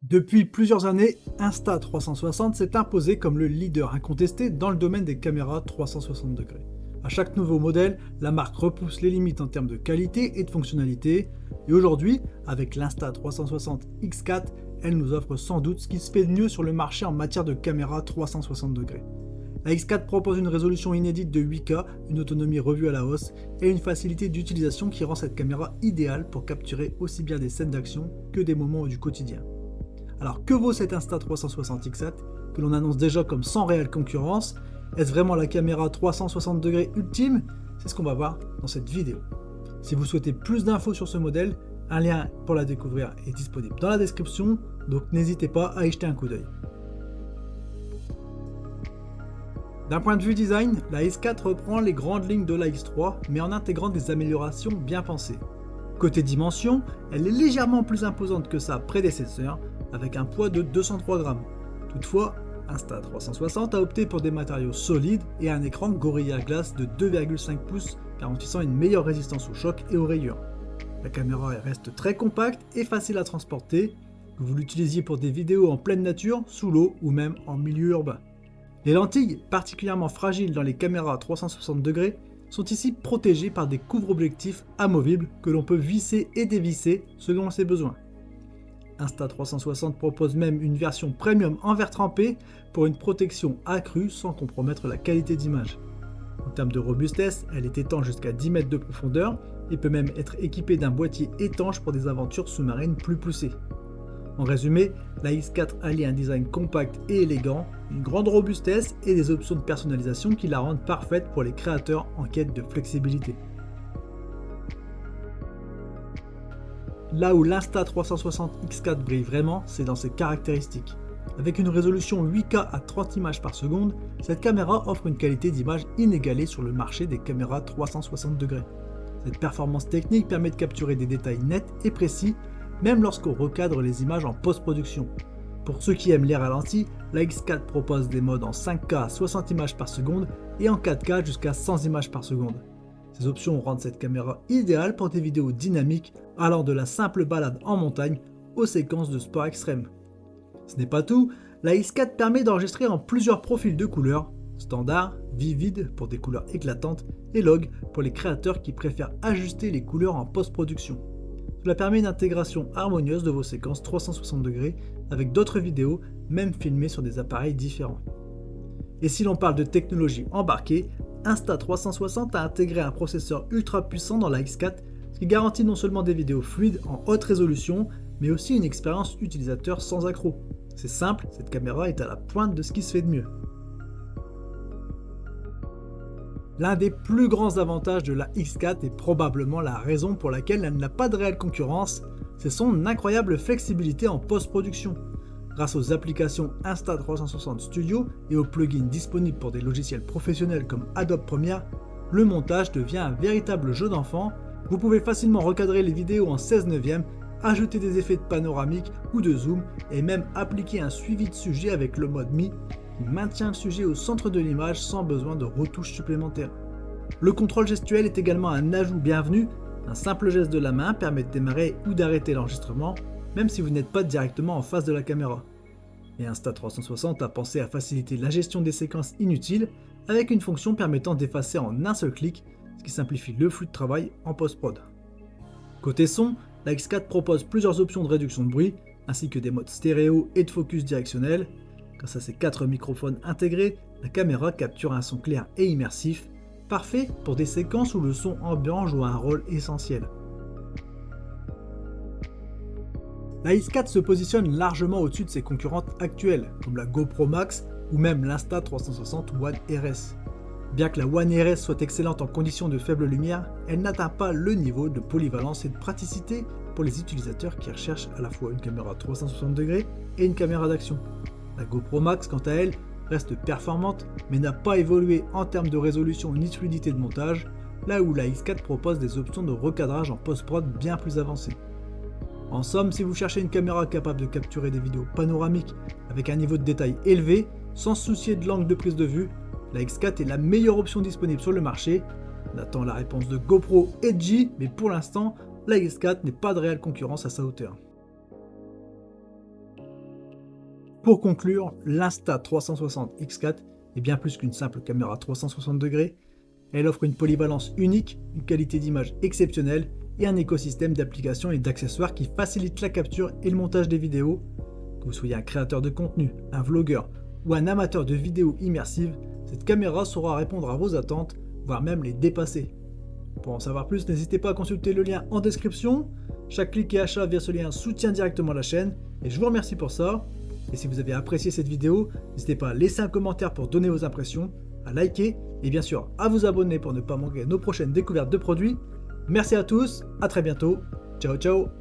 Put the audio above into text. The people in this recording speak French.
Depuis plusieurs années, Insta360 s'est imposé comme le leader incontesté dans le domaine des caméras 360 degrés. À chaque nouveau modèle, la marque repousse les limites en termes de qualité et de fonctionnalité, et aujourd'hui, avec l'Insta360 X4, elle nous offre sans doute ce qui se fait de mieux sur le marché en matière de caméras 360 degrés. La X4 propose une résolution inédite de 8K, une autonomie revue à la hausse et une facilité d'utilisation qui rend cette caméra idéale pour capturer aussi bien des scènes d'action que des moments du quotidien. Alors que vaut cette Insta360 X4 que l'on annonce déjà comme sans réelle concurrence? Est-ce vraiment la caméra 360 degrés ultime? C'est ce qu'on va voir dans cette vidéo. Si vous souhaitez plus d'infos sur ce modèle, un lien pour la découvrir est disponible dans la description, donc n'hésitez pas à y jeter un coup d'œil. D'un point de vue design, la X4 reprend les grandes lignes de la X3, mais en intégrant des améliorations bien pensées. Côté dimension, elle est légèrement plus imposante que sa prédécesseur, avec un poids de 203 grammes. Toutefois, Insta360 a opté pour des matériaux solides et un écran Gorilla Glass de 2,5 pouces garantissant une meilleure résistance au choc et aux rayures. La caméra reste très compacte et facile à transporter, que vous l'utilisiez pour des vidéos en pleine nature, sous l'eau ou même en milieu urbain. Les lentilles, particulièrement fragiles dans les caméras 360 degrés, sont ici protégées par des couvre-objectifs amovibles que l'on peut visser et dévisser selon ses besoins. Insta360 propose même une version premium en verre trempé pour une protection accrue sans compromettre la qualité d'image. En termes de robustesse, elle est étanche jusqu'à 10 mètres de profondeur et peut même être équipée d'un boîtier étanche pour des aventures sous-marines plus poussées. En résumé, la X4 allie un design compact et élégant, une grande robustesse et des options de personnalisation qui la rendent parfaite pour les créateurs en quête de flexibilité. Là où l'Insta360 X4 brille vraiment, c'est dans ses caractéristiques. Avec une résolution 8K à 30 images par seconde, cette caméra offre une qualité d'image inégalée sur le marché des caméras 360 degrés. Cette performance technique permet de capturer des détails nets et précis, même lorsqu'on recadre les images en post-production. Pour ceux qui aiment les ralentis, la X4 propose des modes en 5K à 60 images par seconde et en 4K jusqu'à 100 images par seconde. Ces options rendent cette caméra idéale pour des vidéos dynamiques allant de la simple balade en montagne aux séquences de sport extrême. Ce n'est pas tout, la X4 permet d'enregistrer en plusieurs profils de couleurs, standard, vivide pour des couleurs éclatantes et log pour les créateurs qui préfèrent ajuster les couleurs en post-production. Cela permet une intégration harmonieuse de vos séquences 360 degrés avec d'autres vidéos, même filmées sur des appareils différents. Et si l'on parle de technologie embarquée, Insta360 a intégré un processeur ultra puissant dans la X4, ce qui garantit non seulement des vidéos fluides en haute résolution, mais aussi une expérience utilisateur sans accroc. C'est simple, cette caméra est à la pointe de ce qui se fait de mieux. L'un des plus grands avantages de la X4 est probablement la raison pour laquelle elle n'a pas de réelle concurrence, c'est son incroyable flexibilité en post-production. Grâce aux applications Insta360 Studio et aux plugins disponibles pour des logiciels professionnels comme Adobe Premiere, le montage devient un véritable jeu d'enfant. Vous pouvez facilement recadrer les vidéos en 16/9, ajouter des effets de panoramique ou de zoom et même appliquer un suivi de sujet avec le mode Mi qui maintient le sujet au centre de l'image sans besoin de retouches supplémentaires. Le contrôle gestuel est également un ajout bienvenu. Un simple geste de la main permet de démarrer ou d'arrêter l'enregistrement, même si vous n'êtes pas directement en face de la caméra. Et Insta360 a pensé à faciliter la gestion des séquences inutiles avec une fonction permettant d'effacer en un seul clic, ce qui simplifie le flux de travail en post-prod. Côté son, la X4 propose plusieurs options de réduction de bruit, ainsi que des modes stéréo et de focus directionnel. Grâce à ses 4 microphones intégrés, la caméra capture un son clair et immersif, parfait pour des séquences où le son ambiant joue un rôle essentiel. La X4 se positionne largement au-dessus de ses concurrentes actuelles, comme la GoPro Max ou même l'Insta360 One RS. Bien que la One RS soit excellente en conditions de faible lumière, elle n'atteint pas le niveau de polyvalence et de praticité pour les utilisateurs qui recherchent à la fois une caméra 360 degrés et une caméra d'action. La GoPro Max, quant à elle, reste performante, mais n'a pas évolué en termes de résolution ni de fluidité de montage, là où la X4 propose des options de recadrage en post-prod bien plus avancées. En somme, si vous cherchez une caméra capable de capturer des vidéos panoramiques avec un niveau de détail élevé, sans se soucier de l'angle de prise de vue, la X4 est la meilleure option disponible sur le marché. On attend la réponse de GoPro et G, mais pour l'instant, la X4 n'est pas de réelle concurrence à sa hauteur. Pour conclure, l'Insta360X4 est bien plus qu'une simple caméra 360 degrés. Elle offre une polyvalence unique, une qualité d'image exceptionnelle et un écosystème d'applications et d'accessoires qui facilitent la capture et le montage des vidéos. Que vous soyez un créateur de contenu, un vlogueur ou un amateur de vidéos immersives, cette caméra saura répondre à vos attentes, voire même les dépasser. Pour en savoir plus, n'hésitez pas à consulter le lien en description. Chaque clic et achat via ce lien soutient directement la chaîne et je vous remercie pour ça. Et si vous avez apprécié cette vidéo, n'hésitez pas à laisser un commentaire pour donner vos impressions, à liker et bien sûr à vous abonner pour ne pas manquer nos prochaines découvertes de produits. Merci à tous, à très bientôt, ciao ciao.